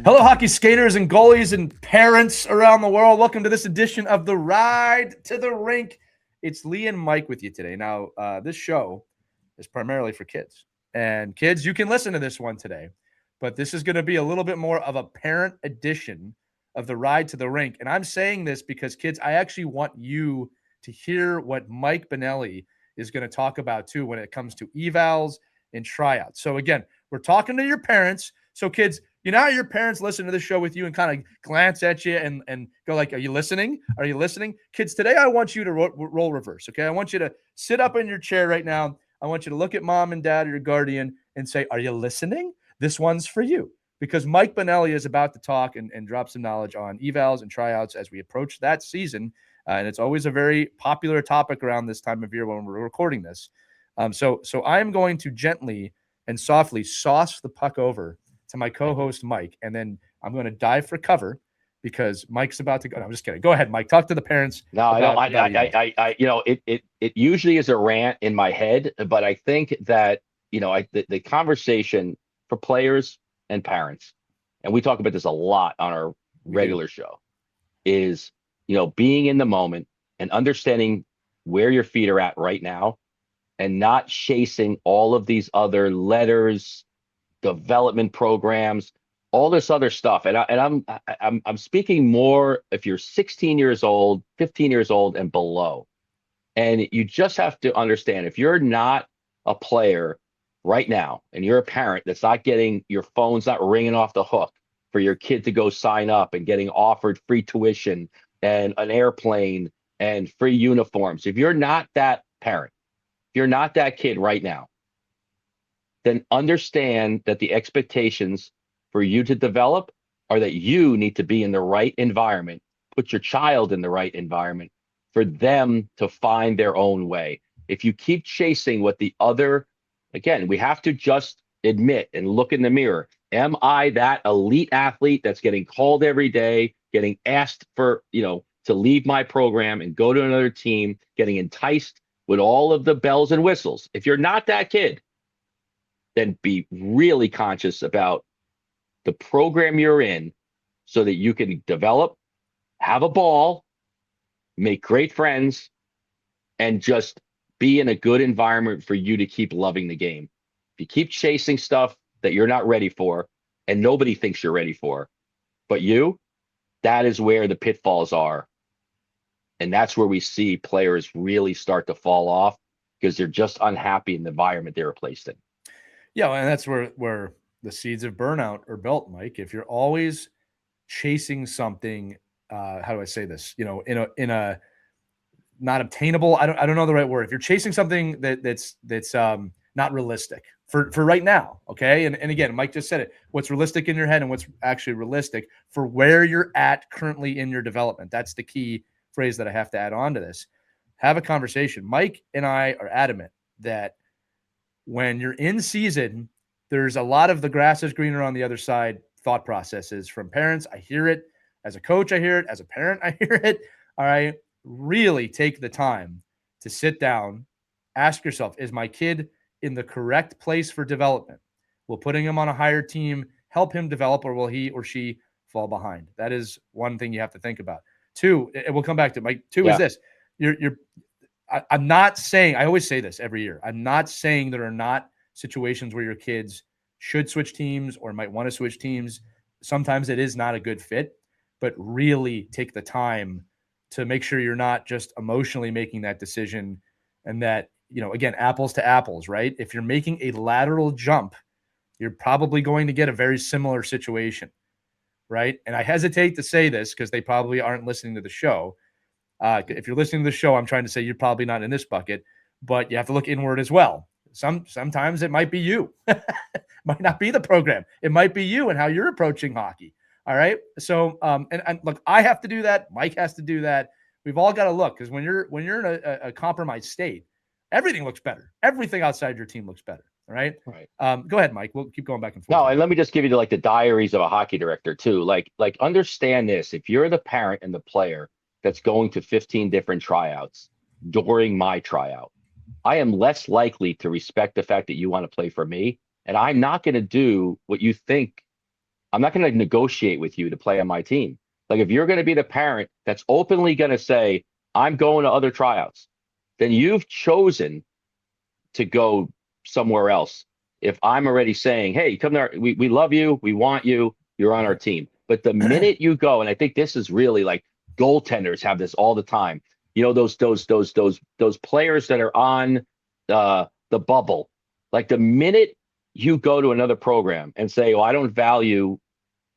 Hello, hockey skaters and goalies and parents around the world. Welcome to this edition of the Ride to the Rink. It's Lee and Mike with you today. Now, this show is primarily for kids. And kids, you can listen to this one today, but this is going to be a little bit more of a parent edition of the Ride to the Rink. And I'm saying this because, kids, I actually want you to hear what Mike Bonelli is going to talk about, too, when it comes to evals and tryouts. So, again, we're talking to your parents. So, kids, you know how your parents listen to the show with you and kind of glance at you and go like, are you listening? Are you listening? Kids, today I want you to role reverse, okay? I want you to sit up in your chair right now. I want you to look at mom and dad or your guardian and say, are you listening? This one's for you. Because Mike Bonelli is about to talk and drop some knowledge on evals and tryouts as we approach that season. And it's always a very popular topic around this time of year when we're recording this. So I'm going to gently and softly sauce the puck over to my co-host Mike, and then I'm going to dive for cover because Mike's about to go. No, I'm just kidding. Go ahead, Mike. Talk to the parents. No, it usually is a rant in my head, but I think that the conversation for players and parents, and we talk about this a lot on our regular show, is being in the moment and understanding where your feet are at right now, and not chasing all of these other letters, development programs, all this other stuff. And I'm speaking more if you're 16 years old, 15 years old and below. And you just have to understand, if you're not a player right now and you're a parent that's not getting, your phone's not ringing off the hook for your kid to go sign up and getting offered free tuition and an airplane and free uniforms. If you're not that parent, if you're not that kid right now, then understand that the expectations for you to develop are that you need to be in the right environment, put your child in the right environment for them to find their own way. If you keep chasing what the other, again, we have to just admit and look in the mirror. Am I that elite athlete that's getting called every day, getting asked for, to leave my program and go to another team, getting enticed with all of the bells and whistles? If you're not that kid, then be really conscious about the program you're in so that you can develop, have a ball, make great friends, and just be in a good environment for you to keep loving the game. If you keep chasing stuff that you're not ready for and nobody thinks you're ready for, but you, that is where the pitfalls are. And that's where we see players really start to fall off because they're just unhappy in the environment they were placed in. Yeah, and that's where the seeds of burnout are built, Mike. If you're always chasing something, how do I say this? In a not obtainable. I don't know the right word. If you're chasing something that's not realistic for right now, okay. And again, Mike just said it. What's realistic in your head and what's actually realistic for where you're at currently in your development. That's the key phrase that I have to add on to this. Have a conversation. Mike and I are adamant that when you're in season, there's a lot of the grass is greener on the other side thought processes from parents. I hear it as a coach. I hear it as a parent. I hear it. All right. Really take the time to sit down, ask yourself, is my kid in the correct place for development? Will putting him on a higher team help him develop, or will he or she fall behind? That is one thing you have to think about. Two, and we'll come back to Mike. Two is this. I'm not saying, I always say this every year, I'm not saying there are not situations where your kids should switch teams or might want to switch teams. Sometimes it is not a good fit, but really take the time to make sure you're not just emotionally making that decision, and that, again, apples to apples, right? If you're making a lateral jump, you're probably going to get a very similar situation, right? And I hesitate to say this because they probably aren't listening to the show. If you're listening to the show, I'm trying to say you're probably not in this bucket, but you have to look inward as well. Sometimes it might be you. Might not be the program. It might be you and how you're approaching hockey. All right. So, and look, I have to do that. Mike has to do that. We've all got to look, because when you're in a compromised state, everything looks better. Everything outside your team looks better. All right. Right. Go ahead, Mike. We'll keep going back and forth. No, and let me just give you the diaries of a hockey director too. Like understand this. If you're the parent and the player that's going to 15 different tryouts during my tryout, I am less likely to respect the fact that you want to play for me. And I'm not going to do what you think I'm not going to negotiate with you to play on my team. Like if you're going to be the parent that's openly going to say, I'm going to other tryouts, then you've chosen to go somewhere else. If I'm already saying, hey, come there, we love you, we want you, you're on our team. But the minute you go, and I think this is really like goaltenders have this all the time. You know, those players that are on the bubble. Like the minute you go to another program and say, oh, I don't value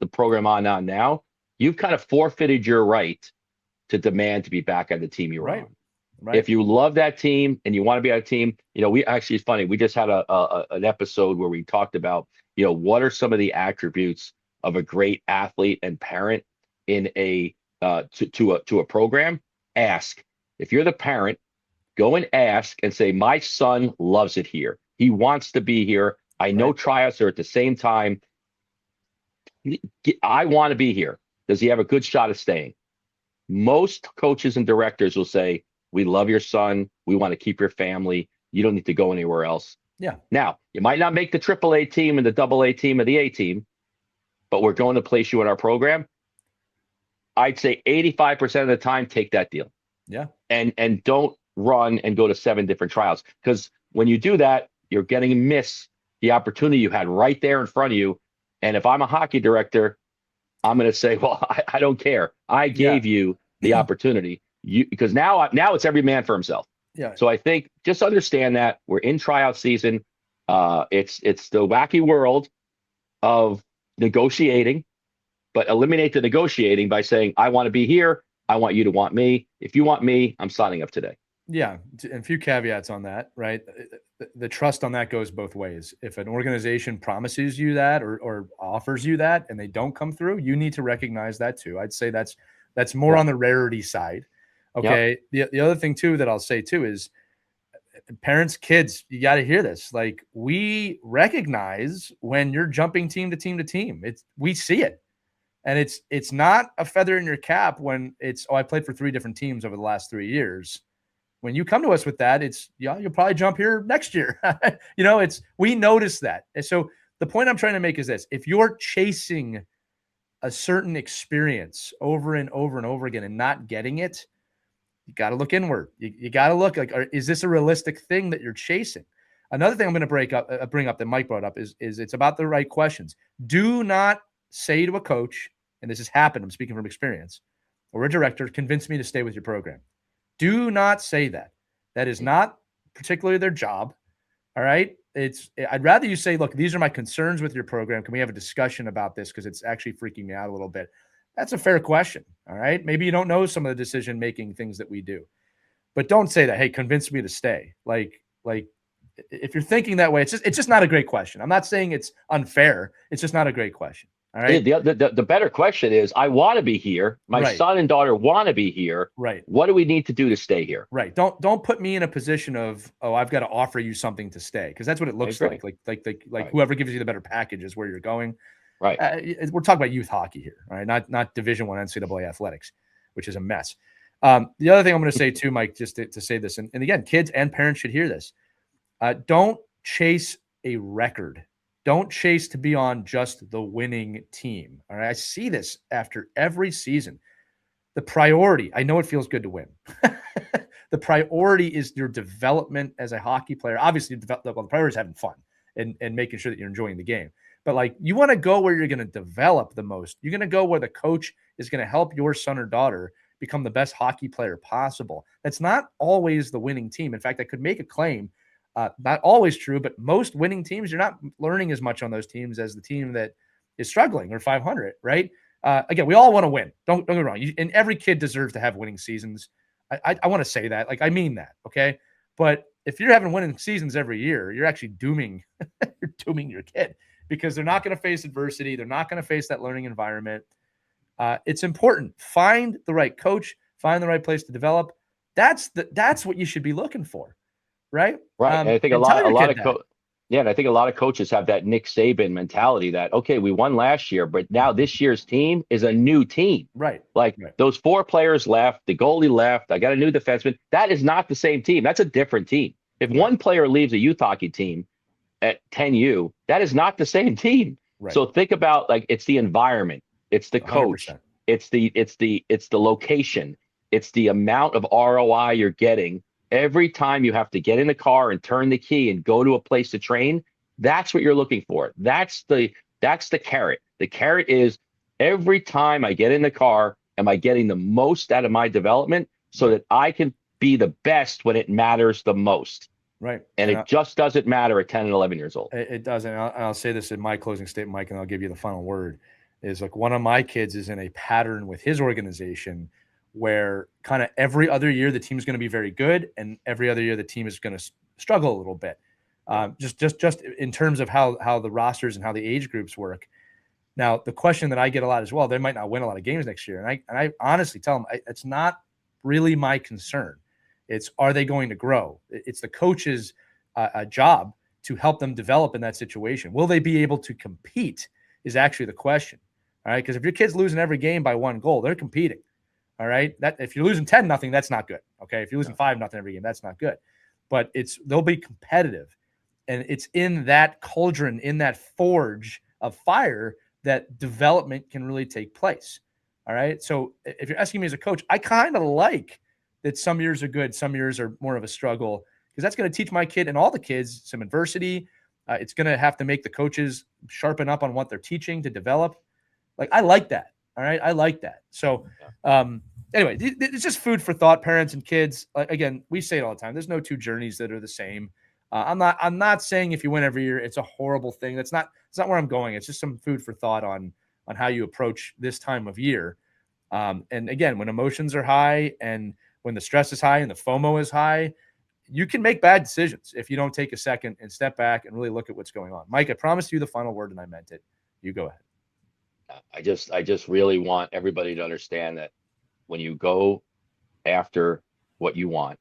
the program I'm on now, you've kind of forfeited your right to demand to be back on the team you're on. Right. If you love that team and you want to be on a team, you know, we actually, it's funny. We just had an episode where we talked about, you know, what are some of the attributes of a great athlete and parent in a to a program. Ask. If you're the parent, go and ask and say, my son loves it here. He wants to be here. I know tryouts are at the same time. I want to be here. Does he have a good shot of staying? Most coaches and directors will say, we love your son. We want to keep your family. You don't need to go anywhere else. Yeah. Now, you might not make the AAA team and the AA team or the A team, but we're going to place you in our program. I'd say 85% of the time, take that deal. Yeah. And don't run and go to 7 different tryouts. Because when you do that, you're getting to miss the opportunity you had right there in front of you. And if I'm a hockey director, I'm going to say, well, I don't care. I gave you the opportunity. Because now it's every man for himself. Yeah. So I think just understand that we're in tryout season. It's the wacky world of negotiating, but eliminate the negotiating by saying, I want to be here. I want you to want me. If you want me, I'm signing up today. Yeah. And a few caveats on that, right? The trust on that goes both ways. If an organization promises you that or offers you that and they don't come through, you need to recognize that too. I'd say that's more on the rarity side. Okay. Yep. The other thing too that I'll say too is parents, kids, you got to hear this. Like we recognize when you're jumping team to team to team. We see it. And it's not a feather in your cap when it's, I played for 3 different teams over the last 3 years. When you come to us with that, it's, you'll probably jump here next year. You know, we notice that. And so the point I'm trying to make is this: if you're chasing a certain experience over and over and over again and not getting it, you got to look inward. You got to look like, is this a realistic thing that you're chasing? Another thing I'm going to bring up that Mike brought up is it's about the right questions. Do not say to a coach, and this has happened, I'm speaking from experience, or a director, convince me to stay with your program. Do not say that. That is not particularly their job. All right. I'd rather you say, look, these are my concerns with your program. Can we have a discussion about this? Because it's actually freaking me out a little bit. That's a fair question. All right. Maybe you don't know some of the decision-making things that we do, but don't say that. Hey, convince me to stay. Like if you're thinking that way, it's just not a great question. I'm not saying it's unfair. It's just not a great question. All right. The better question is, I want to be here. My son and daughter want to be here. Right. What do we need to do to stay here? Right. Don't put me in a position of, oh, I've got to offer you something to stay. Cause that's what it looks like. Like whoever gives you the better package is where you're going. Right. We're talking about youth hockey here. All right. Not Division I NCAA athletics, which is a mess. The other thing I'm going to say too, Mike, just to say this, and again, kids and parents should hear this. Don't chase a record. Don't chase to be on just the winning team. All right. I see this after every season. The priority, I know it feels good to win. The priority is your development as a hockey player. Obviously, the priority is having fun and making sure that you're enjoying the game. But like, you want to go where you're going to develop the most. You're going to go where the coach is going to help your son or daughter become the best hockey player possible. That's not always the winning team. In fact, I could make a claim. Not always true, but most winning teams, you're not learning as much on those teams as the team that is struggling or 500, right? Again, we all want to win. Don't get me wrong. And every kid deserves to have winning seasons. I want to say that. Like, I mean that, okay? But if you're having winning seasons every year, you're actually dooming your kid because they're not going to face adversity. They're not going to face that learning environment. It's important. Find the right coach. Find the right place to develop. That's what you should be looking for. Right. And I think a lot of coaches have that Nick Saban mentality that, okay, we won last year, but now this year's team is a new team. Right. Those 4 players left, the goalie left. I got a new defenseman. That is not the same team. That's a different team. If one player leaves a youth hockey team at 10U, that is not the same team. Right. So think about, like, it's the environment, it's the coach, 100%. it's the location, it's the amount of ROI you're getting every time you have to get in the car and turn the key and go to a place to train. That's what you're looking for. That's the carrot. The carrot is, every time I get in the car, am I getting the most out of my development so that I can be the best when it matters the most? Right. And And it just doesn't matter at 10 and 11 years old. it doesn't. I'll say this in my closing statement, Mike, and I'll give you the final word. Is like, one of my kids is in a pattern with his organization where kind of every other year the team's going to be very good, and every other year the team is going to struggle a little bit. Just in terms of how the rosters and how the age groups work. Now, the question that I get a lot as well, they might not win a lot of games next year, and I honestly tell them it's not really my concern. It's, are they going to grow? It's the coach's job to help them develop in that situation. Will they be able to compete is actually the question. All right. Because if your kid's losing every game by 1 goal, they're competing. All right. That if you're losing 10-0, that's not good. Okay. If you're losing 5-0 every game, that's not good. But they'll be competitive. And it's in that cauldron, in that forge of fire, that development can really take place. All right. So if you're asking me as a coach, I kind of like that some years are good, some years are more of a struggle, because that's going to teach my kid and all the kids some adversity. It's going to have to make the coaches sharpen up on what they're teaching to develop. Like, I like that. All right. I like that. So anyway, it's just food for thought, parents and kids. Again, we say it all the time. There's no two journeys that are the same. I'm not saying if you win every year, it's a horrible thing. It's not where I'm going. It's just some food for thought on how you approach this time of year. And again, when emotions are high and when the stress is high and the FOMO is high, you can make bad decisions if you don't take a second and step back and really look at what's going on. Mike, I promised you the final word and I meant it. You go ahead. I just really want everybody to understand that when you go after what you want,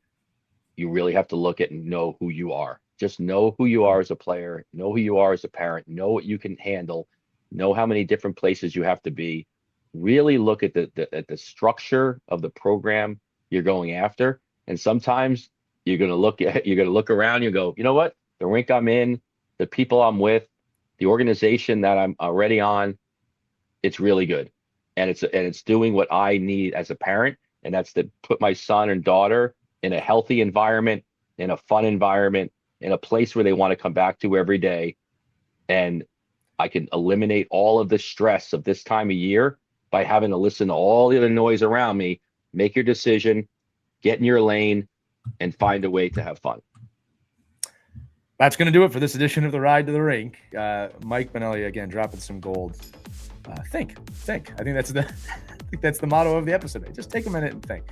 you really have to look at and know who you are. Just know who you are as a player, know who you are as a parent, know what you can handle, know how many different places you have to be. Really look at the structure of the program you're going after. And sometimes you're gonna look around, you go, you know what? The rink I'm in, the people I'm with, the organization that I'm already on, it's really good. And it's doing what I need as a parent, and that's to put my son and daughter in a healthy environment, in a fun environment, in a place where they want to come back to every day. And I can eliminate all of the stress of this time of year by having to listen to all the other noise around me. Make your decision, get in your lane, and find a way to have fun. That's going to do it for this edition of the Ride to the Rink. Mike Bonelli, again, dropping some gold. Think. I think that's the motto of the episode. Just take a minute and think.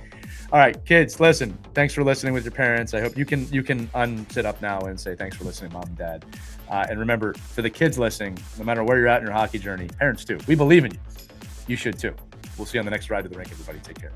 All right, kids, listen. Thanks for listening with your parents. I hope you can unsit up now and say thanks for listening, mom and dad. And remember, for the kids listening, no matter where you're at in your hockey journey, parents too, we believe in you. You should too. We'll see you on the next Ride to the Rink, everybody. Take care.